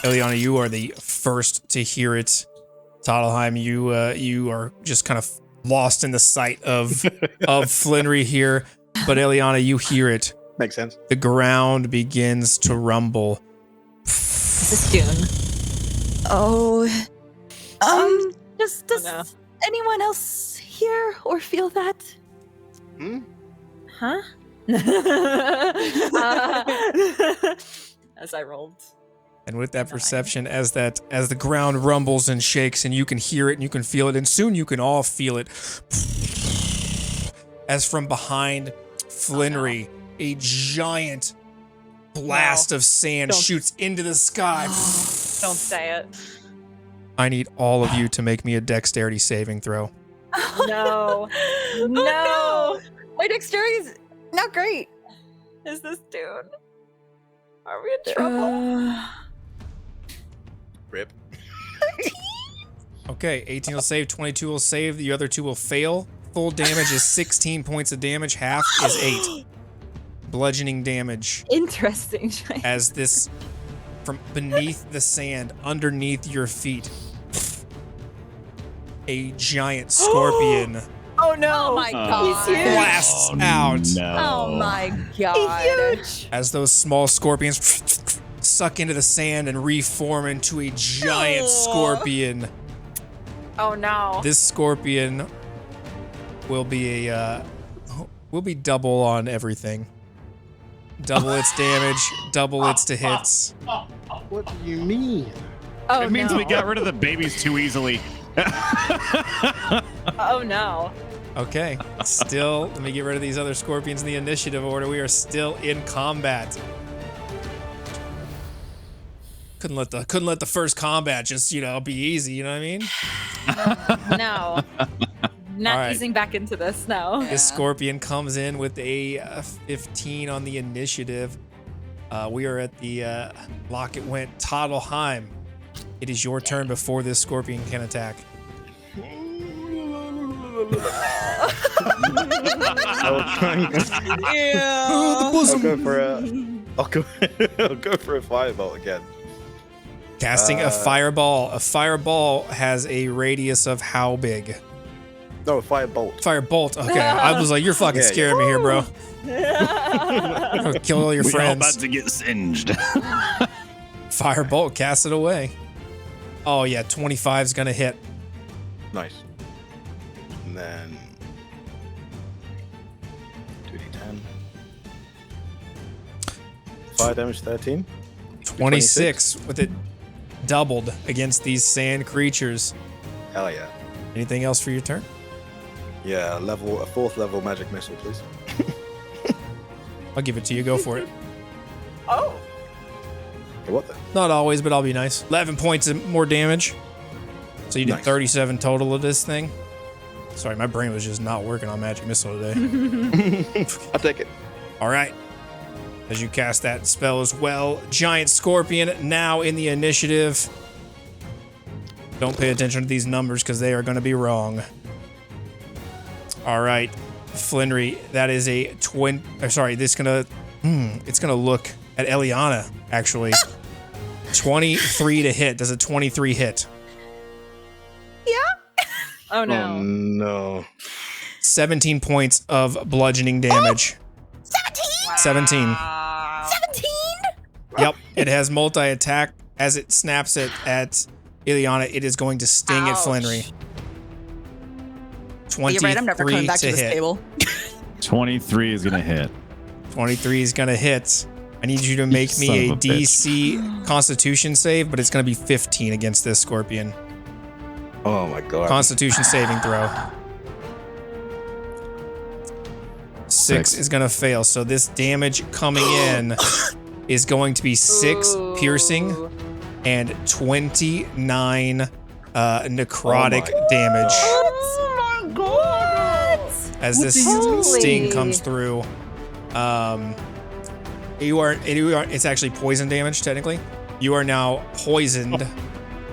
Eliana, you are the first to hear it. Toddleheim, you are just kind of lost in the sight of Flinry here. But Eliana, you hear it. Makes sense. The ground begins to rumble. This is Dune. Oh. Does anyone else hear or feel that? Huh? As I rolled. And with that perception, as the ground rumbles and shakes, and you can hear it and you can feel it, and soon you can all feel it. As from behind Flinry, a giant blast of sand shoots into the sky. Don't say it. I need all of you to make me a dexterity saving throw. No. No. My dexterity's not great. Is this Dune? Are we in trouble? Rip. Okay, 18 will save, 22 will save, the other two will fail. Full damage is 16 points of damage, half is 8. Bludgeoning damage. Interesting. As this, from beneath the sand, underneath your feet, a giant scorpion Oh no! Oh my god. He's huge. blasts out. No. Oh my god. He's huge. As those small scorpions suck into the sand and reform into a giant scorpion. Oh no. This scorpion will be double on everything. Double its damage, double its to hits. What do you mean? Oh It means no. we got rid of the babies too easily. Oh no. Okay, still, let me get rid of these other scorpions in the initiative order. We are still in combat. Couldn't let the first combat just, be easy, you know what I mean? No. Not All right. easing back into this now. This scorpion comes in with a 15 on the initiative. We are at the lock it went. Toddleheim, it is your turn before this scorpion can attack. I'll try and I'll go for a firebolt again. Casting a fireball. A fireball has a radius of how big? No, a firebolt. Firebolt. Okay, I was like, you're fucking Yeah, scaring me here, bro. I'm gonna kill all your We're all friends. about to get singed. Firebolt, cast it away. Oh yeah, 25 is gonna hit. Nice. And then 2d10. Fire damage 13. 26 with it doubled against these sand creatures. Hell yeah. Anything else for your turn? Yeah, a fourth level magic missile, please. I'll give it to you. Go for it. Oh. Okay, what the? Not always, but I'll be nice. 11 points of more damage. So you did Nice. 37 total of this thing. Sorry, my brain was just not working on magic missile today. I'll take it. All right. As you cast that spell as well, giant scorpion now in the initiative. Don't pay attention to these numbers because they are going to be wrong. All right, Flinry, that is a twin. Sorry, this gonna. It's gonna look at Eliana actually. 23 to hit. Does a 23 hit? Oh no. Oh no. 17 points of bludgeoning damage. 17. 17? Yep, it has multi-attack. As it snaps it at Ileana, it is going to sting at Ouch. Flinry. 23 You're right, I'm never coming back to this hit. table. 23 is gonna hit. 23 is gonna hit. I need you to make Son me of a a bitch. DC Constitution save, but it's gonna be 15 against this scorpion. Oh my god. Constitution saving throw. 6 is gonna fail. So this damage coming in is going to be 6 Ooh. piercing and 29 necrotic damage. Oh my god. As this Holy. sting comes through. It's actually poison damage technically. You are now poisoned.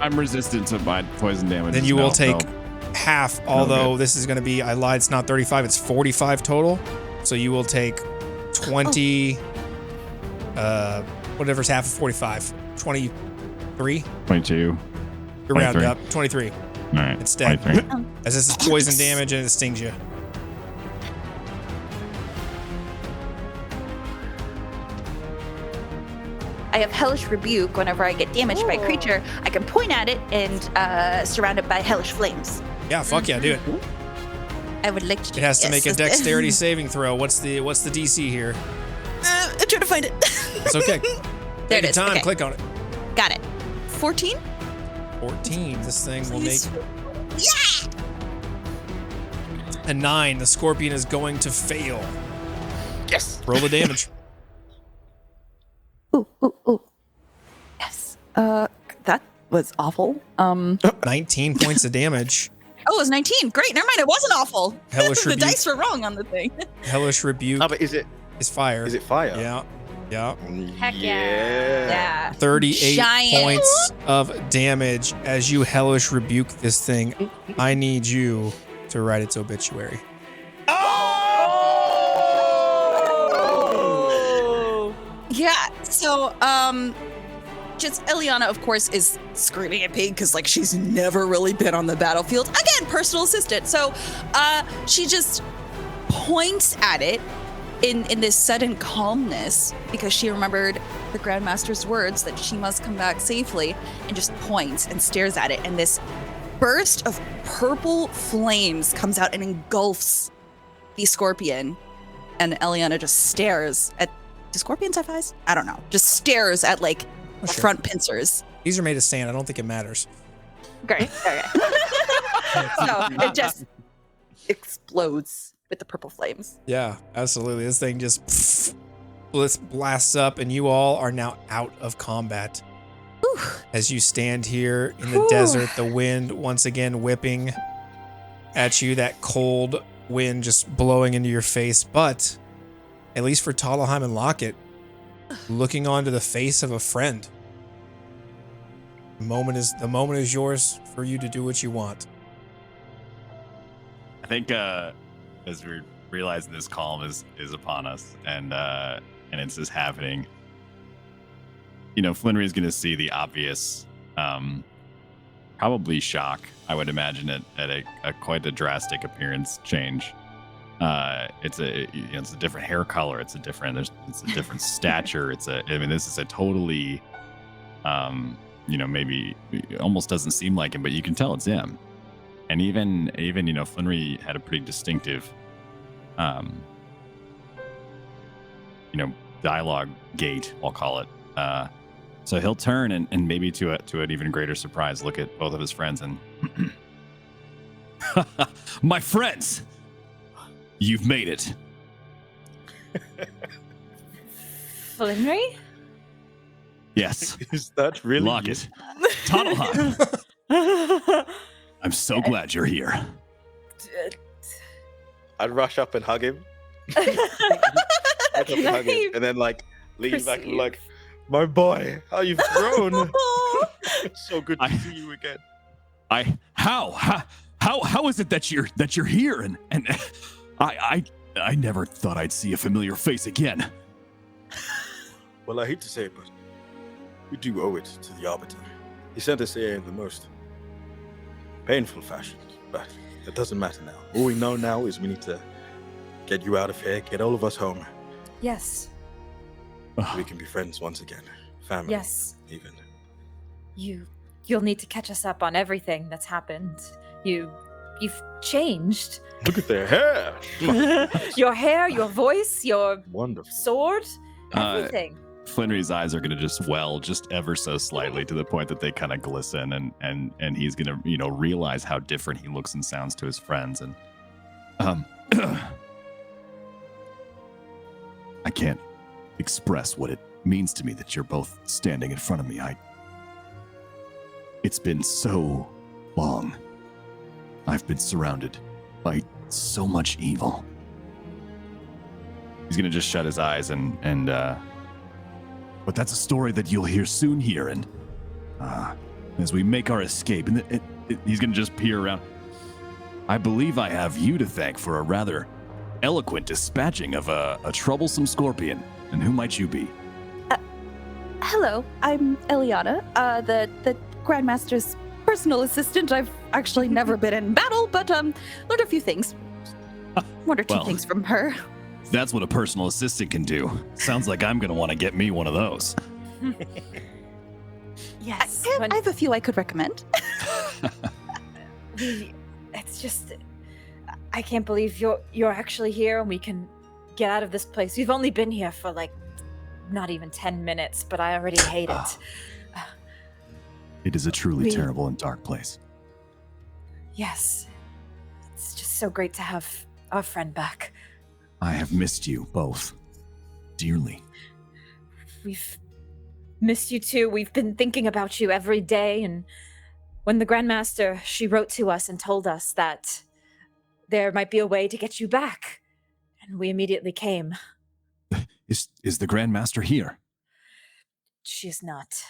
I'm resistant to my poison damage. Then you will take No. half, although good. this is going to be, I lied, it's not 35, it's 45 total. So you will take 20, whatever's half of 45, 20, 3. 22. You round 23. up. 23. All right. It's dead. 23. As this is poison damage and it stings you. I have Hellish Rebuke. Whenever I get damaged by a creature, I can point at it and surround it by hellish flames. Yeah, fuck yeah, do it. I would like to do It has to make a yes. dexterity saving throw. What's the DC here? I'm trying to find it. It's okay. There Take it your is. time, Okay. click on it. Got it. 14? 14. This thing will make Please. Yeah! a 9. The scorpion is going to fail. Yes. Roll the damage. Ooh. Yes. That was awful. 19 points of damage. Oh, it was 19. Great. Never mind. It wasn't awful. Hellish The Rebuke. dice were wrong on the thing. Hellish Rebuke No, but is it fire. fire? Yeah. Yeah. Heck yeah. Yeah. 38 Giant. points of damage as you hellish rebuke this thing. I need you to write its obituary. Yeah. So, just Eliana, of course, is screaming at Pig because, like, she's never really been on the battlefield. Again, personal assistant. So, she just points at it in this sudden calmness because she remembered the Grandmaster's words that she must come back safely, and just points and stares at it. And this burst of purple flames comes out and engulfs the scorpion. And Eliana just stares at. Do scorpions have eyes? I don't know. Just stares at like the sure. front pincers. These are made of sand. I don't think it matters. Great. Okay. So it just explodes with the purple flames. Yeah, absolutely. This thing just blasts up, and you all are now out of combat. Whew. As you stand here in the desert, the wind once again whipping at you, that cold wind just blowing into your face. But at least for Talaheim and Lockett, looking onto the face of a friend. The moment is yours for you to do what you want. I think as we're realizing this calm is upon us and it's just happening, you know, Flinry is going to see the obvious, probably shock, I would imagine, at a quite a drastic appearance change. It's a different hair color. It's a different stature. This is a totally, maybe it almost doesn't seem like him, but you can tell it's him. And even Flinry had a pretty distinctive, dialogue gate, I'll call it. So he'll turn and maybe to an even greater surprise, look at both of his friends and, my friends, you've made it. Flinry? Yes. Is that really Lockett. Tunnelheim. I'm so glad you're here. I'd rush up and hug him. Rush up and hug him, and then lean back and be like, my boy, how you've grown. It's so good to see you again. How is it that you're here and I never thought I'd see a familiar face again. Well, I hate to say it, but we do owe it to the Arbiter. He sent us here in the most painful fashion, but that doesn't matter now. All we know now is we need to get you out of here, get all of us home. Yes. We can be friends once again. Family. Yes. Even. You'll need to catch us up on everything that's happened. You've changed. Look at their hair. Your hair, your voice, your Wonderful. sword, everything. Flinry's eyes are going to just well just ever so slightly to the point that they kind of glisten and he's going to, realize how different he looks and sounds to his friends. And I can't express what it means to me that you're both standing in front of me. It's been so long. I've been surrounded by so much evil. He's going to just shut his eyes and but that's a story that you'll hear soon here. And as we make our escape, and he's going to just peer around. I believe I have you to thank for a rather eloquent dispatching of a troublesome scorpion. And who might you be? hello, I'm Eliana, the Grandmaster's personal assistant. I've actually never been in battle, but learned a few things. One or two Well. things from her. That's what a personal assistant can do. Sounds like I'm going to want to get me one of those. Yes. I have a few I could recommend. It's just, I can't believe you're actually here and we can get out of this place. We've only been here for like not even 10 minutes, but I already hate it. It is a truly terrible and dark place. Yes. It's just so great to have our friend back. I have missed you both dearly. We've missed you too. We've been thinking about you every day, and when the Grandmaster, she wrote to us and told us that there might be a way to get you back, and we immediately came. Is the Grandmaster here? She's not.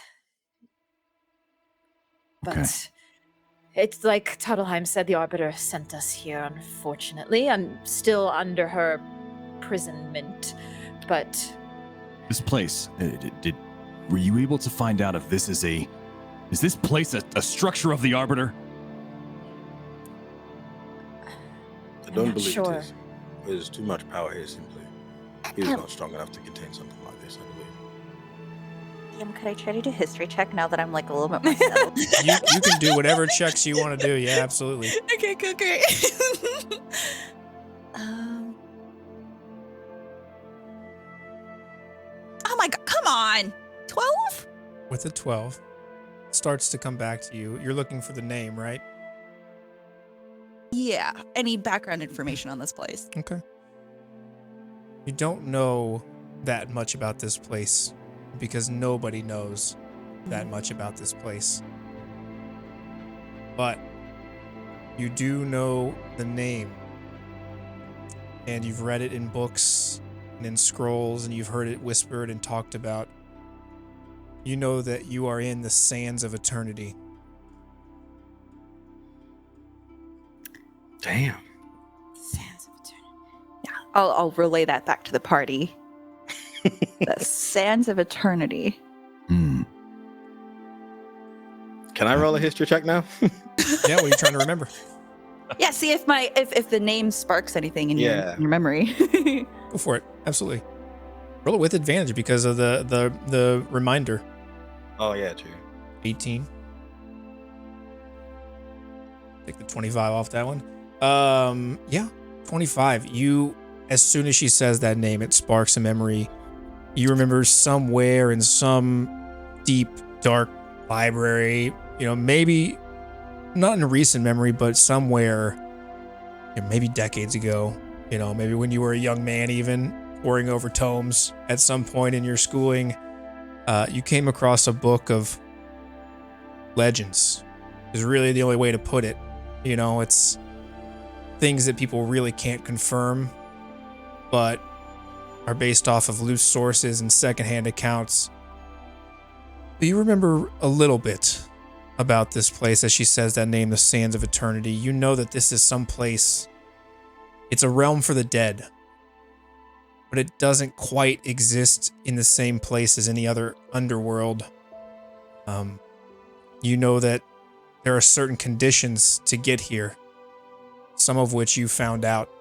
Okay. But it's like Tuttlheim said, the Arbiter sent us here, unfortunately. I'm still under her imprisonment, but... This place, were you able to find out if this is this place a structure of the Arbiter? I don't not believe sure. it is. There's too much power here, simply. He is not strong enough to contain something like this, I believe. Could I try to do a history check now that I'm like a little bit more settled? You can do whatever checks you want to do. Yeah, absolutely. Okay, good, great. Oh my god, come on! 12? With a 12, starts to come back to you. You're looking for the name, right? Yeah. Any background information on this place? Okay. You don't know that much about this place because nobody knows that much about this place. But you do know the name. And you've read it in books and in scrolls, and you've heard it whispered and talked about. You know that you are in the sands of eternity. Damn. Sands of Eternity. Yeah, I'll relay that back to the party. The Sands of Eternity. Hmm. Can I roll a history check now? Yeah, what are you trying to remember? Yeah, see if the name sparks anything in your memory. Go for it. Absolutely. Roll it with advantage because of the reminder. Oh, yeah, true. 18. Take the 25 off that one. Yeah, 25. You, as soon as she says that name, it sparks a memory. You remember somewhere in some deep, dark library, maybe not in a recent memory, but somewhere, maybe decades ago, maybe when you were a young man even, poring over tomes at some point in your schooling, you came across a book of legends, is really the only way to put it. It's things that people really can't confirm, but are based off of loose sources and secondhand accounts. But you remember a little bit about this place as she says that name, the Sands of Eternity. You know that this is some place, it's a realm for the dead, but it doesn't quite exist in the same place as any other underworld. You know that there are certain conditions to get here, some of which you found out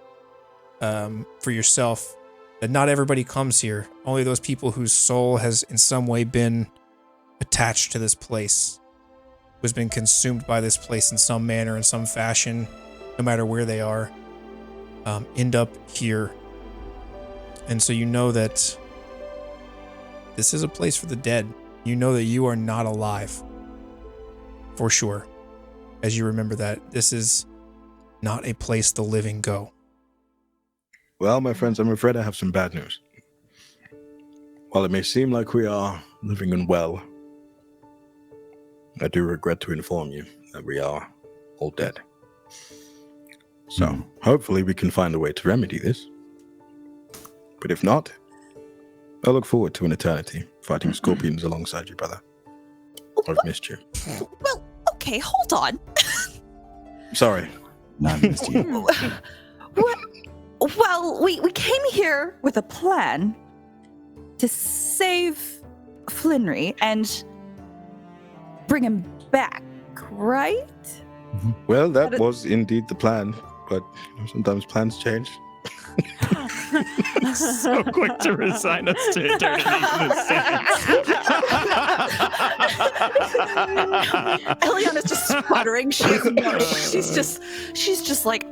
for yourself, that not everybody comes here. Only those people whose soul has in some way been attached to this place, who's been consumed by this place in some manner, in some fashion, no matter where they are, end up here. And so you know that this is a place for the dead. You know that you are not alive, for sure, as you remember that this is not a place the living go. Well, my friends, I'm afraid I have some bad news. While it may seem like we are living and well, I do regret to inform you that we are all dead. So, hopefully we can find a way to remedy this. But if not, I look forward to an eternity fighting scorpions alongside you, brother. I've missed you. Well, okay, hold on. Sorry. Not missed you. Well, we came here with a plan to save Flinry and bring him back, right? Well, that was indeed the plan, but sometimes plans change. So quick to resign us to eternity in the sand. Eliana's just sputtering. She's just like,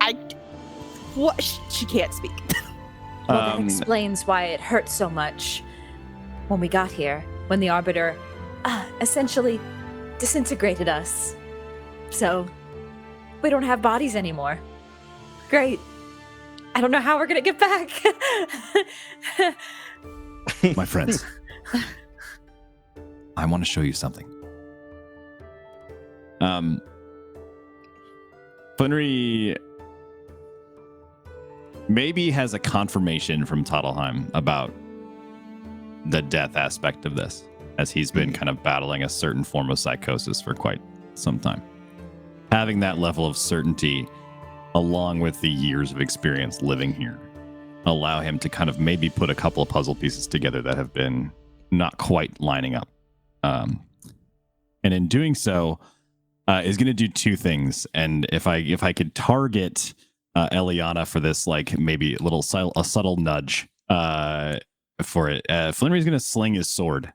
what? She can't speak. Well, that explains why it hurt so much when we got here, when the Arbiter essentially disintegrated us. So, we don't have bodies anymore. Great. I don't know how we're going to get back. My friends, I want to show you something. Flinry maybe has a confirmation from Toddleheim about the death aspect of this, as he's been kind of battling a certain form of psychosis for quite some time. Having that level of certainty, along with the years of experience living here, allow him to kind of maybe put a couple of puzzle pieces together that have been not quite lining up. And in doing so, is going to do two things. And if I could target Eliana for this, like maybe a subtle nudge for it, Flinry's going to sling his sword.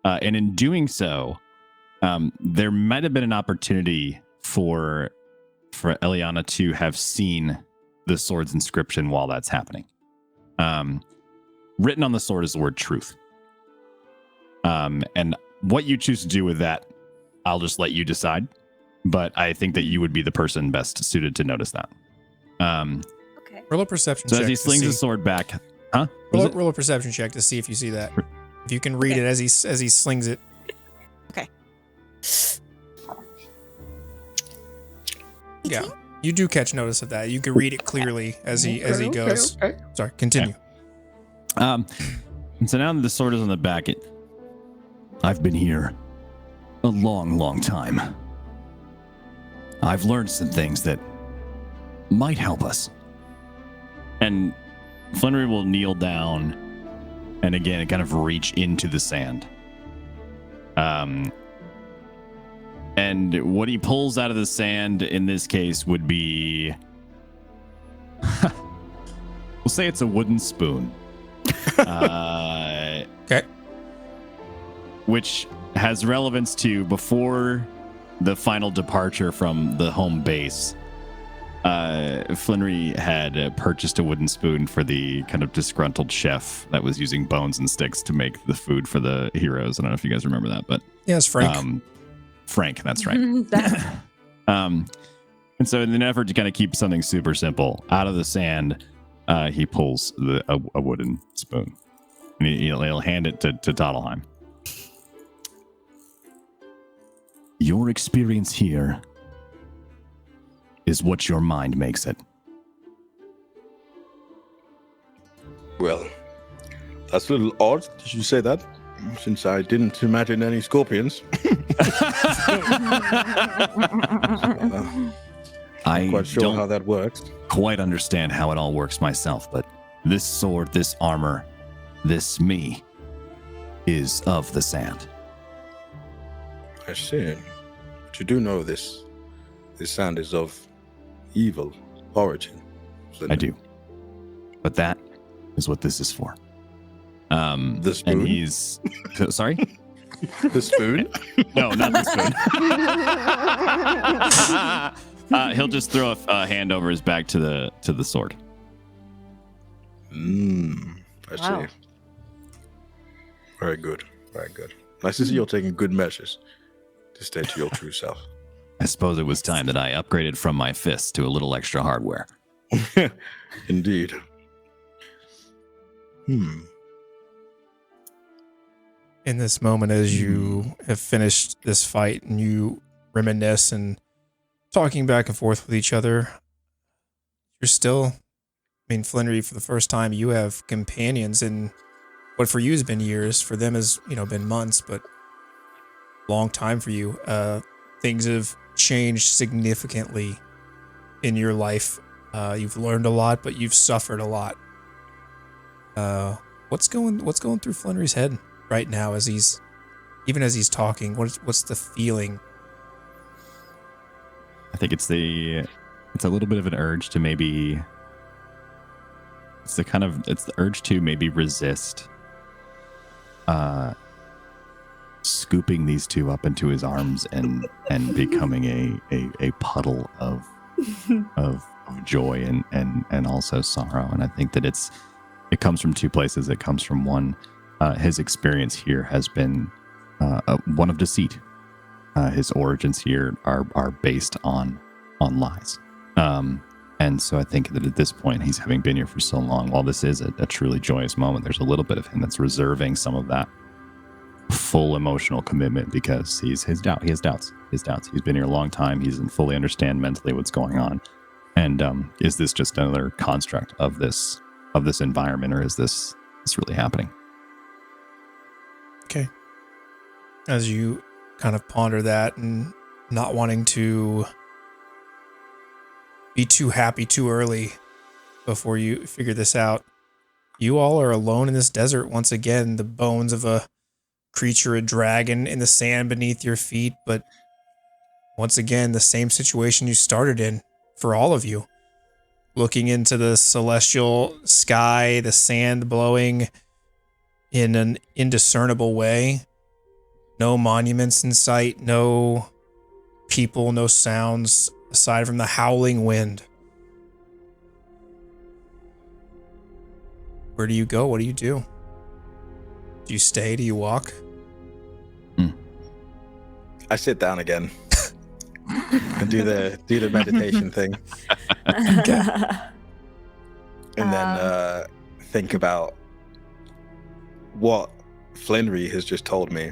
And in doing so, there might have been an opportunity for Eliana to have seen the sword's inscription while that's happening. Written on the sword is the word truth. And what you choose to do with that, I'll just let you decide. But I think that you would be the person best suited to notice that. Okay. Roll a perception So check. as he slings his sword back, Roll a perception check to see if you see that. If you can read it as he slings it. Okay. Yeah, you do catch notice of that. You can read it clearly as he goes. Okay. Sorry, continue. and so now that the sword is on the back, I've been here a long, long time. I've learned some things that might help us. And Flinry will kneel down and again kind of reach into the sand. And what he pulls out of the sand in this case would be, we'll say it's a wooden spoon. Okay. Which has relevance to before the final departure from the home base. Flinry had purchased a wooden spoon for the kind of disgruntled chef that was using bones and sticks to make the food for the heroes. I don't know if you guys remember that, but Yes, Frank. Frank, that's right. And so in an effort to kind of keep something super simple out of the sand, he pulls a wooden spoon. And he'll hand it to Toddleheim. Your experience here is what your mind makes it. Well, that's a little odd. Did you say that? Since I didn't imagine any scorpions. I'm Quite sure how that works. Quite understand how it all works myself, but this sword, this armor, this me is of the sand. I see. But you do know this sand is of evil origin. I do. But that is what this is for. The spoon? And he's... Sorry? The spoon? No, not the spoon. He'll just throw a hand over his back to the sword. I Wow. see. Very good. Very good. Nice to see you're taking good measures to stay to your true self. I suppose it was time that I upgraded from my fist to a little extra hardware. Indeed. In this moment, as you have finished this fight and you reminisce and talking back and forth with each other, you're still, Flinry, for the first time, you have companions in what for you has been years, for them has, been months, but long time for you. Things have changed significantly in your life. You've learned a lot, but you've suffered a lot. What's going through Flinry's head right now as he's even as he's talking, what's the feeling? I think it's a little bit of an urge to maybe it's the urge to maybe resist scooping these two up into his arms and becoming a puddle of joy and also sorrow. And I think that it comes from two places. It comes from one, his experience here has been one of deceit. His origins here are based on lies. And so I think that at this point, he's having been here for so long, while this is a truly joyous moment, there's a little bit of him that's reserving some of that full emotional commitment because he has doubts. He's been here a long time. He doesn't fully understand mentally what's going on. And is this just another construct of this environment, or is this really happening? Okay. As you kind of ponder that and not wanting to be too happy too early before you figure this out, you all are alone in this desert once again. The bones of a creature, a dragon, in the sand beneath your feet, but once again, the same situation you started in for all of you. Looking into the celestial sky, the sand blowing in an indiscernible way. No monuments in sight, no people, no sounds aside from the howling wind. Where do you go? What do you do? Do you stay? Do you walk? I sit down again and do the meditation thing, and then think about what Flinry has just told me,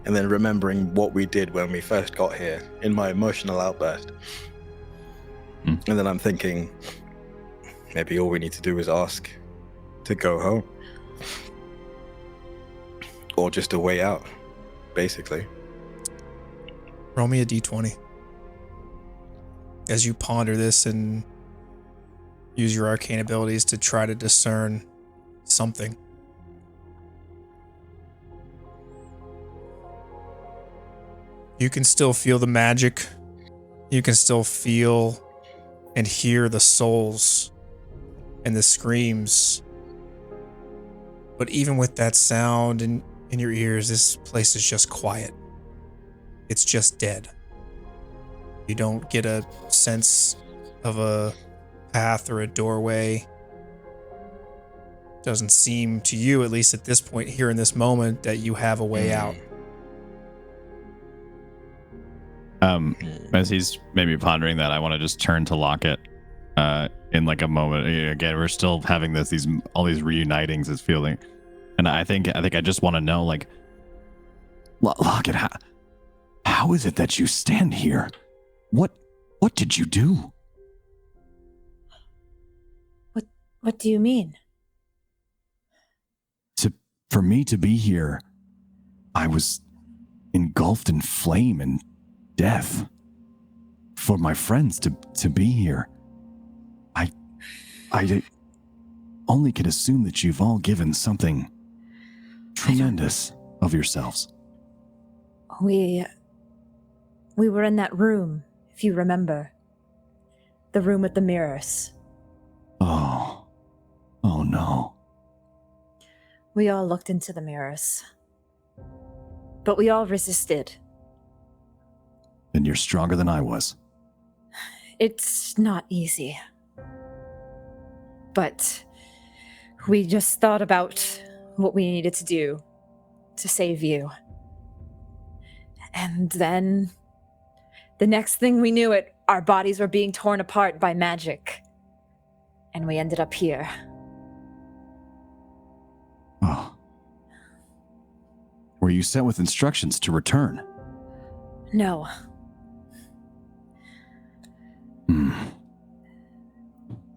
and then remembering what we did when we first got here in my emotional outburst. And then I'm thinking, maybe all we need to do is ask to go home, or just a way out, basically. Roll me a D20. As you ponder this and use your arcane abilities to try to discern something. You can still feel the magic. You can still feel and hear the souls and the screams. But even with that sound in your ears, this place is just quiet. It's just dead. You don't get a sense of a path or a doorway. Doesn't seem to you, at least at this point here in this moment, that you have a way out. As he's maybe pondering that, I want to just turn to Locket in like a moment. Again, we're still having all these reunitings, this feeling. And I think I just want to know, like, Locket, how is it that you stand here? What did you do? What do you mean? For me to be here, I was engulfed in flame and death. For my friends to be here, I only can assume that you've all given something tremendous of yourselves. We were in that room, if you remember. The room with the mirrors. Oh no. We all looked into the mirrors. But we all resisted. Then you're stronger than I was. It's not easy. But we just thought about what we needed to do to save you. And then the next thing we knew it, our bodies were being torn apart by magic. And we ended up here. Oh. Were you sent with instructions to return? No.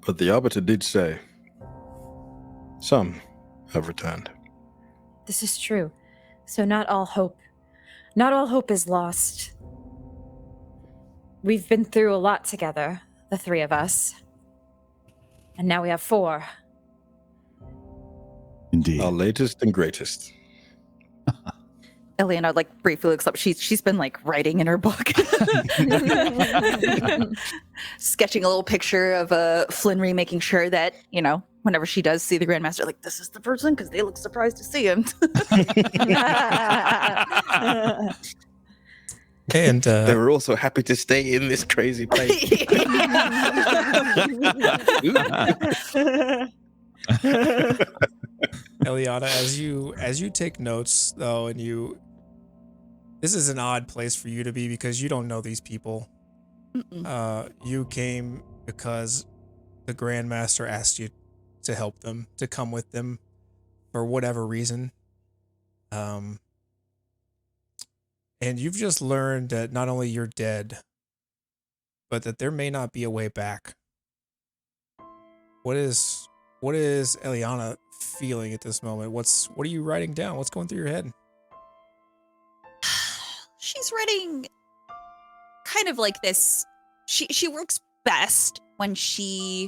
But the Arbiter did say some have returned. This is true. So not all hope is lost. We've been through a lot together, the three of us. And now we have 4. Indeed. Our latest and greatest. Eliana like briefly looks up. She's been like writing in her book, sketching a little picture of Flinry, making sure that whenever she does see the Grandmaster, like this is the person because they look surprised to see him. And They were also happy to stay in this crazy place. Eliana, as you take notes though, and this is an odd place for you to be because you don't know these people. You came because the Grandmaster asked you to help them, to come with them for whatever reason. And you've just learned that not only you're dead, but that there may not be a way back. What is Eliana feeling at this moment? What are you writing down? What's going through your head? She's writing kind of like this. She works best when she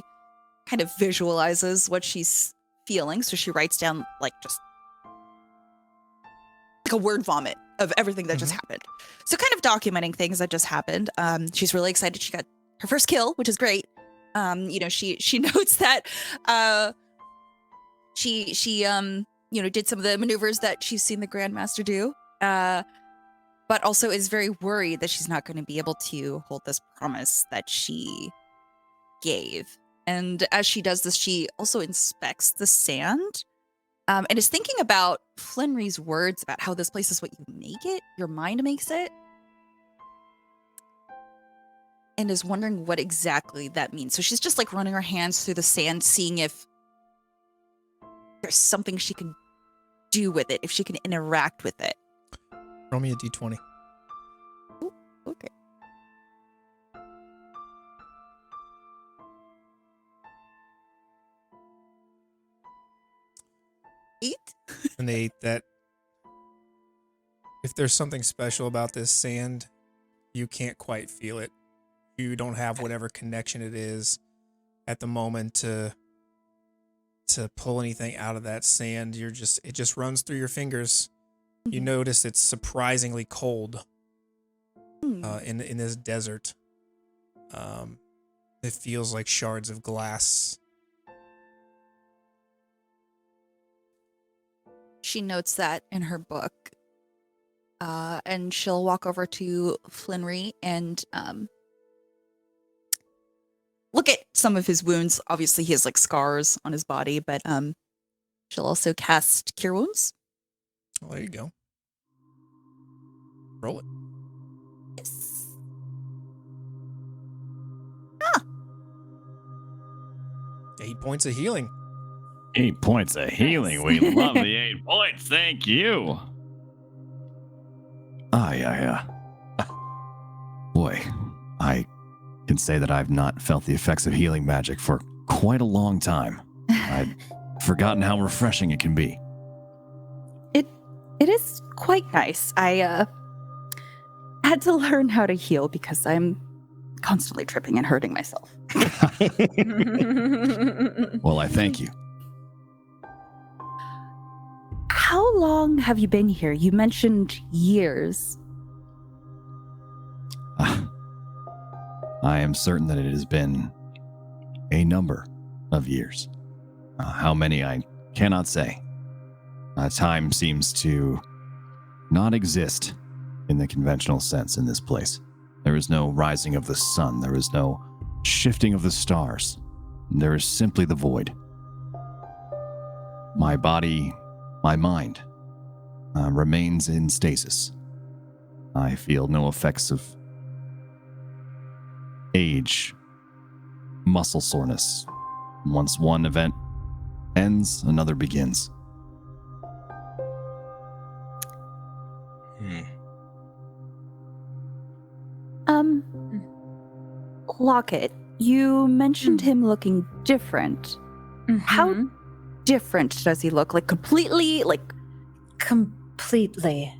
kind of visualizes what she's feeling. So she writes down like just like a word vomit of everything that just happened. So kind of documenting things that just happened. She's really excited. She got her first kill, which is great. She notes that she did some of the maneuvers that she's seen the Grandmaster do. But also is very worried that she's not going to be able to hold this promise that she gave. And as she does this, she also inspects the sand and is thinking about Flinry's words about how this place is what you make it, your mind makes it, and is wondering what exactly that means. So she's just like running her hands through the sand, seeing if there's something she can do with it, if she can interact with it. Roll me a D20. Ooh, okay. Eight? An 8. That if there's something special about this sand, you can't quite feel it. You don't have whatever connection it is at the moment to pull anything out of that sand. It just runs through your fingers. You notice it's surprisingly cold in this desert. It feels like shards of glass. She notes that in her book. And she'll walk over to Flinry and look at some of his wounds. Obviously, he has like scars on his body, but she'll also cast Cure Wounds. Well, there you go. Roll it. Yes. 8 points of healing. 8 points of healing. We love the 8 points. Thank you. Boy, I can say that I've not felt the effects of healing magic for quite a long time. I'd forgotten how refreshing it can be. It is quite nice. I had to learn how to heal because I'm constantly tripping and hurting myself. Well, I thank you. How long have you been here? You mentioned years. I am certain that it has been a number of years. How many, I cannot say. Time seems to not exist in the conventional sense in this place. There is no rising of the sun. There is no shifting of the stars. There is simply the void. My body, my mind, remains in stasis. I feel no effects of age, muscle soreness. Once one event ends, another begins. Lockett, you mentioned him looking different. How different does he look? Like completely, like... Completely.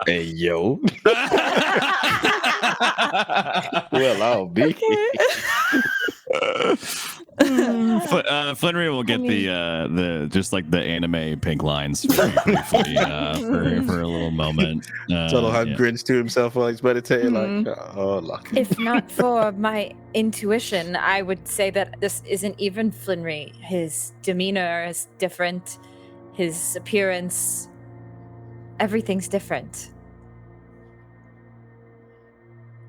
Hey, yo. Well, I'll be. Flannery will get the just like the anime pink lines very briefly for a little moment. Solohan grins to himself while he's meditating, like, oh, lucky. If not for my intuition, I would say that this isn't even Flannery. His demeanor is different. His appearance, everything's different.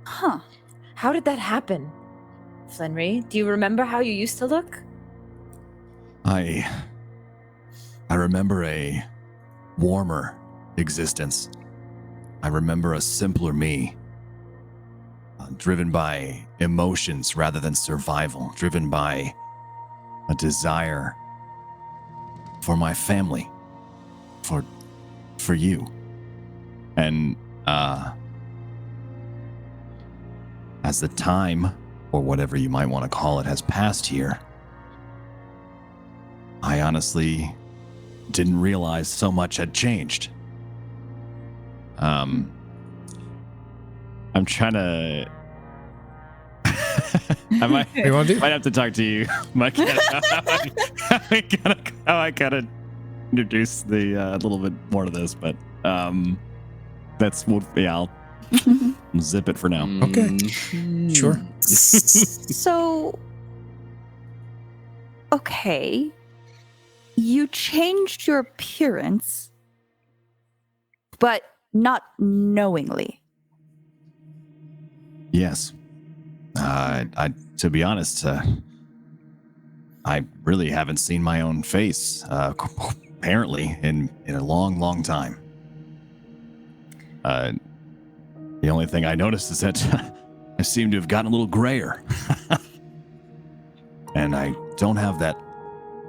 Huh. How did that happen, Flannery? Do you remember how you used to look? I remember a warmer existence. I remember a simpler me, driven by emotions rather than survival, driven by a desire for my family, for you. And as the time, or whatever you might want to call it, has passed here, I honestly didn't realize so much had changed. I'm trying to. I might have to talk to you, Mike. How I gotta introduce the a little bit more to this, but I'll zip it for now. Okay. Sure. So, okay. You changed your appearance, but not knowingly. Yes. To be honest, I really haven't seen my own face, apparently, in a long, long time. The only thing I noticed is that I seem to have gotten a little grayer. And I don't have that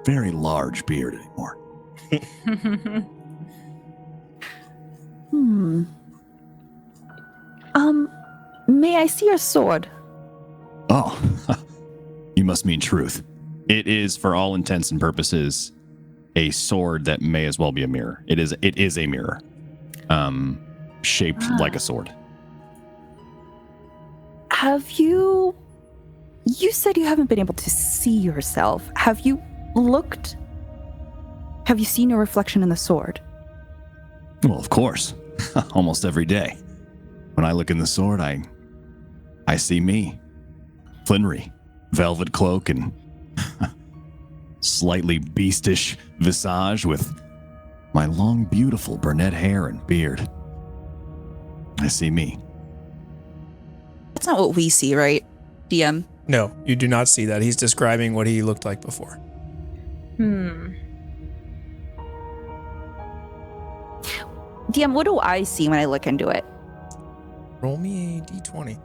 very large beard anymore. May I see your sword? Oh, you must mean truth. It is, for all intents and purposes, a sword that may as well be a mirror. It is a mirror, shaped like a sword. Have you said you haven't been able to see yourself. Have you seen your reflection in the sword? Well, of course. Almost every day. When I look in the sword, I see me. Flannery, velvet cloak and slightly beastish visage with my long, beautiful brunette hair and beard. I see me. That's not what we see, right, DM? No, you do not see that. He's describing what he looked like before. DM, what do I see when I look into it? Roll me a D20.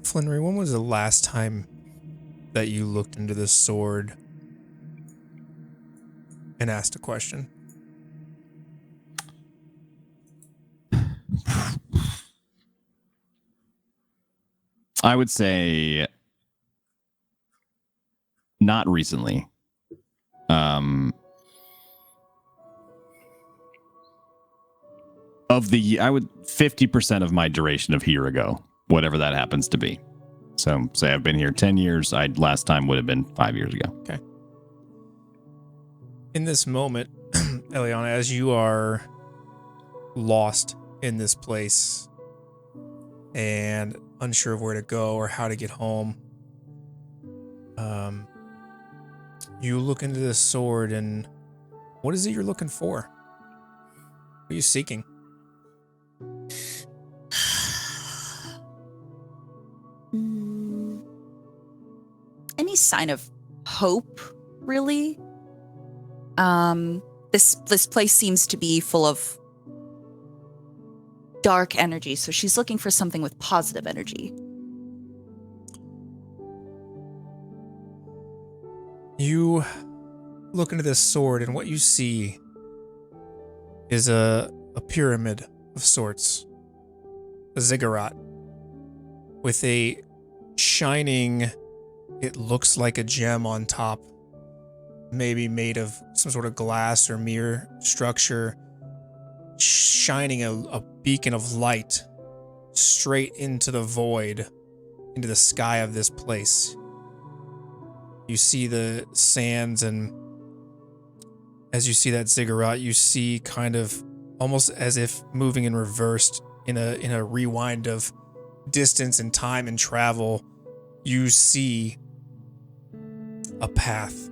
Flannery, when was the last time that you looked into this sword and asked a question? I would say not recently. I would 50% of my duration of here ago, whatever that happens to be. So say I've been here 10 years. Last time would have been 5 years ago. Okay. In this moment, Eliana, as you are lost in this place and unsure of where to go or how to get home, you look into this sword, and what is it you're looking for? What are you seeking? Any sign of hope, really? This place seems to be full of dark energy, so she's looking for something with positive energy. You look into this sword, and what you see is a pyramid of sorts, a ziggurat, with a shining, it looks like a gem on top, maybe made of some sort of glass or mirror structure, shining a beacon of light straight into the void, into the sky of this place. You see the sands, and as you see that ziggurat, you see kind of almost as if moving in reverse in a rewind of distance and time and travel, you see a path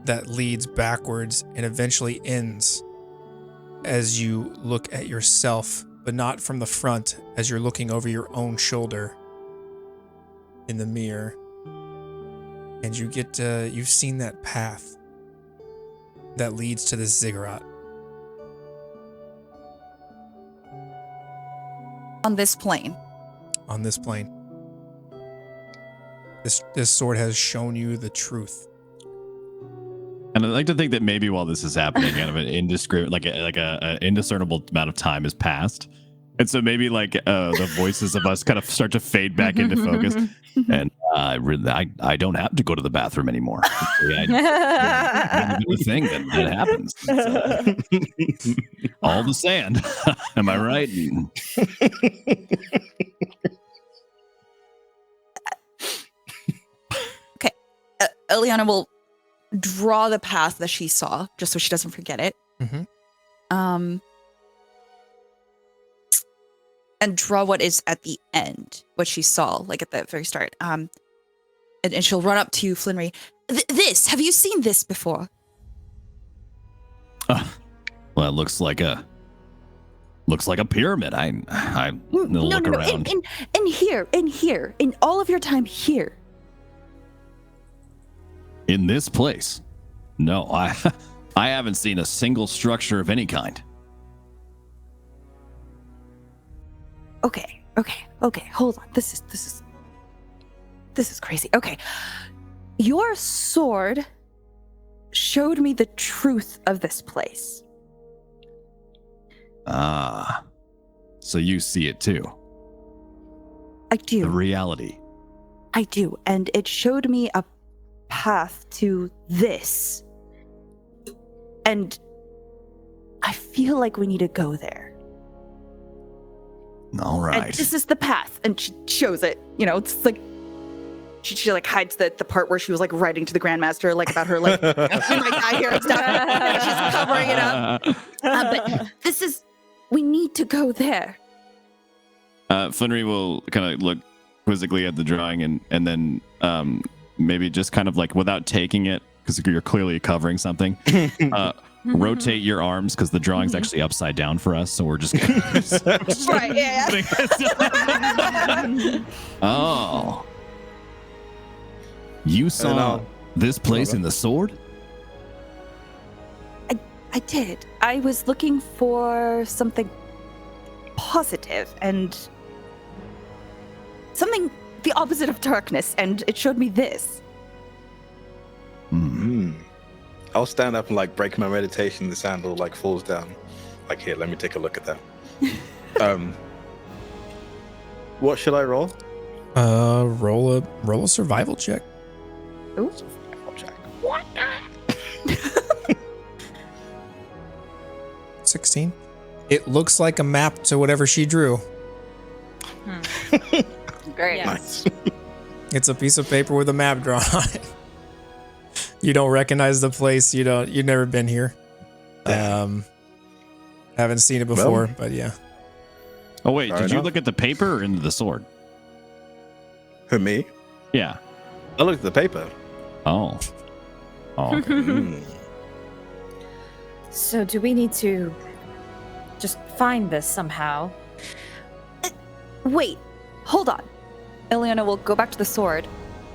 that leads backwards and eventually ends as you look at yourself, but not from the front, as you're looking over your own shoulder in the mirror. And you get you've seen that path that leads to this ziggurat. On this plane. On this plane. This sword has shown you the truth. And I'd like to think that maybe while this is happening, kind of an a indiscernible amount of time has passed, and so maybe the voices of us kind of start to fade back into focus. And I don't have to go to the bathroom anymore. The thing that happens. All the sand. Am I right? Okay, Eliana will draw the path that she saw, just so she doesn't forget it. Mm-hmm. And draw what is at the end, what she saw, at the very start. And she'll run up to Flinry. This, have you seen this before? Well, it looks like a pyramid. I look around. In here, in all of your time here. In this place? No, I haven't seen a single structure of any kind. Okay. Hold on. This is crazy. Okay. Your sword showed me the truth of this place. Ah. So you see it too. I do. The reality. I do. And it showed me a path to this. And I feel like we need to go there. All right. And this is the path. And she shows it. It's like she hides the part where she was writing to the Grandmaster about her you might die here and stuff. She's covering it up. But this is, we need to go there. Flinry will kind of look quizzically at the drawing and then maybe just kind of without taking it, because you're clearly covering something, rotate your arms, because the drawing's actually upside down for us, so we're just Right, yeah. Oh. You saw this place in the sword? I did. I was looking for something positive and something the opposite of darkness, and it showed me this. I'll stand up and break my meditation. The sandal falls down. Here, let me take a look at that. What should I roll? Roll a survival check. Ooh. Survival check. 16. It looks like a map to whatever she drew. Great. Yes. Nice. It's a piece of paper with a map drawn on it. You don't recognize the place. You've never been here. Haven't seen it before, but yeah. Oh wait, Fair did you enough. look at the paper or into the sword? Who, me? Yeah. I looked at the paper. Oh. Okay. So do we need to just find this somehow? Wait, hold on. Eliana will go back to the sword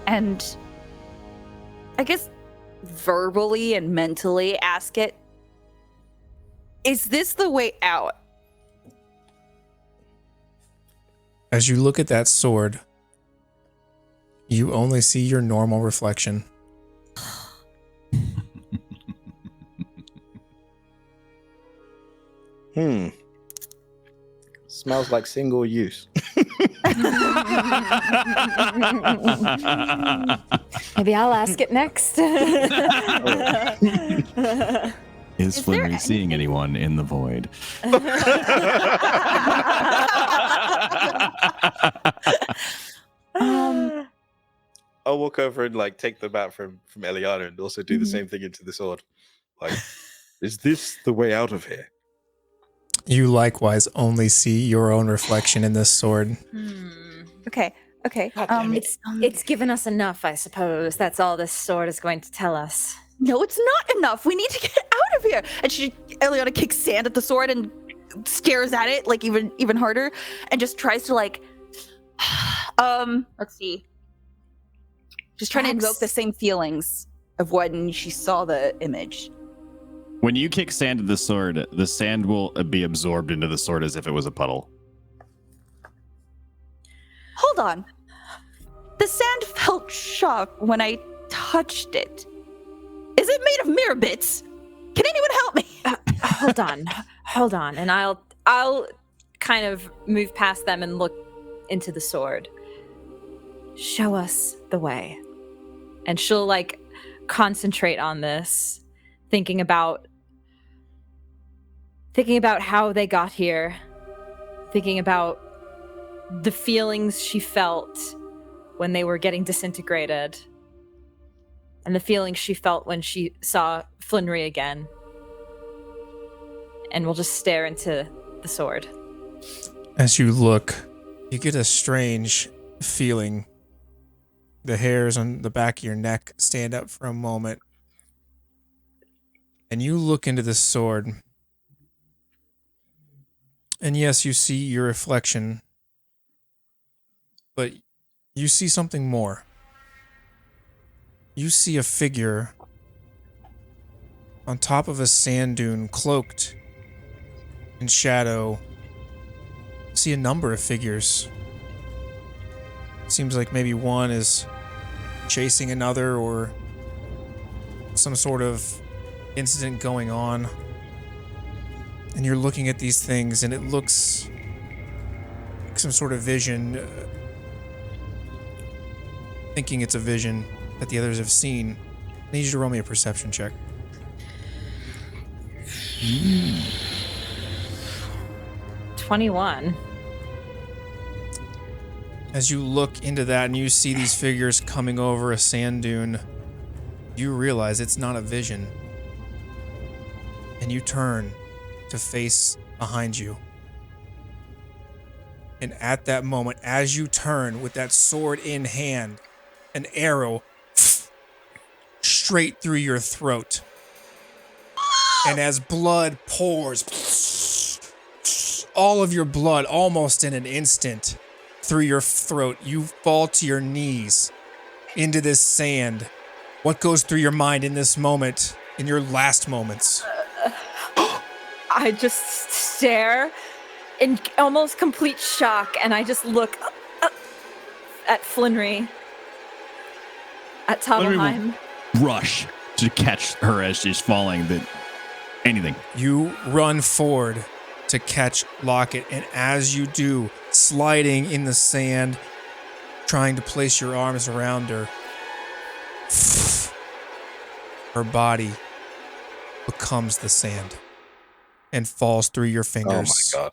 and I guess verbally and mentally ask it, is this the way out? As you look at that sword, you only see your normal reflection. Smells like single use. Maybe I'll ask it next. Is Flimmery seeing anyone in the void? I'll walk over and like take the bat from Eliana and also do the same thing into the sword. Like, is this the way out of here? You likewise only see your own reflection in this sword. Okay. It's given us enough, I suppose. That's all this sword is going to tell us. No, it's not enough. We need to get out of here. And Eliana kicks sand at the sword and stares at it like even harder, and just tries to like, let's see, just trying to invoke the same feelings of when she saw the image. When you kick sand at the sword, the sand will be absorbed into the sword as if it was a puddle. Hold on. The sand felt shock when I touched it. Is it made of mirror bits? Can anyone help me? Hold on, and I'll kind of move past them and look into the sword. Show us the way. And she'll like concentrate on this, thinking about how they got here, thinking about the feelings she felt when they were getting disintegrated, and the feelings she felt when she saw Flinry again. And we'll just stare into the sword. As you look, you get a strange feeling. The hairs on the back of your neck stand up for a moment. And you look into the sword. And yes, you see your reflection. But you see something more. You see a figure on top of a sand dune, cloaked in shadow. You see a number of figures. Seems like maybe one is chasing another, or some sort of incident going on. And you're looking at these things, and it looks like some sort of vision. Thinking it's a vision that the others have seen. I need you to roll me a perception check. 21. As you look into that and you see these figures coming over a sand dune, you realize it's not a vision. And you turn to face behind you. And at that moment, as you turn with that sword in hand, an arrow straight through your throat. And as blood pours, all of your blood almost in an instant through your throat, you fall to your knees into this sand. What goes through your mind in this moment, in your last moments? I just stare in almost complete shock, and I just look up at Flinry, at Tabalheim. Rush to catch her as she's falling. Anything. You run forward to catch Locket, and as you do, sliding in the sand, trying to place your arms around her, her body becomes the sand and falls through your fingers. Oh my god.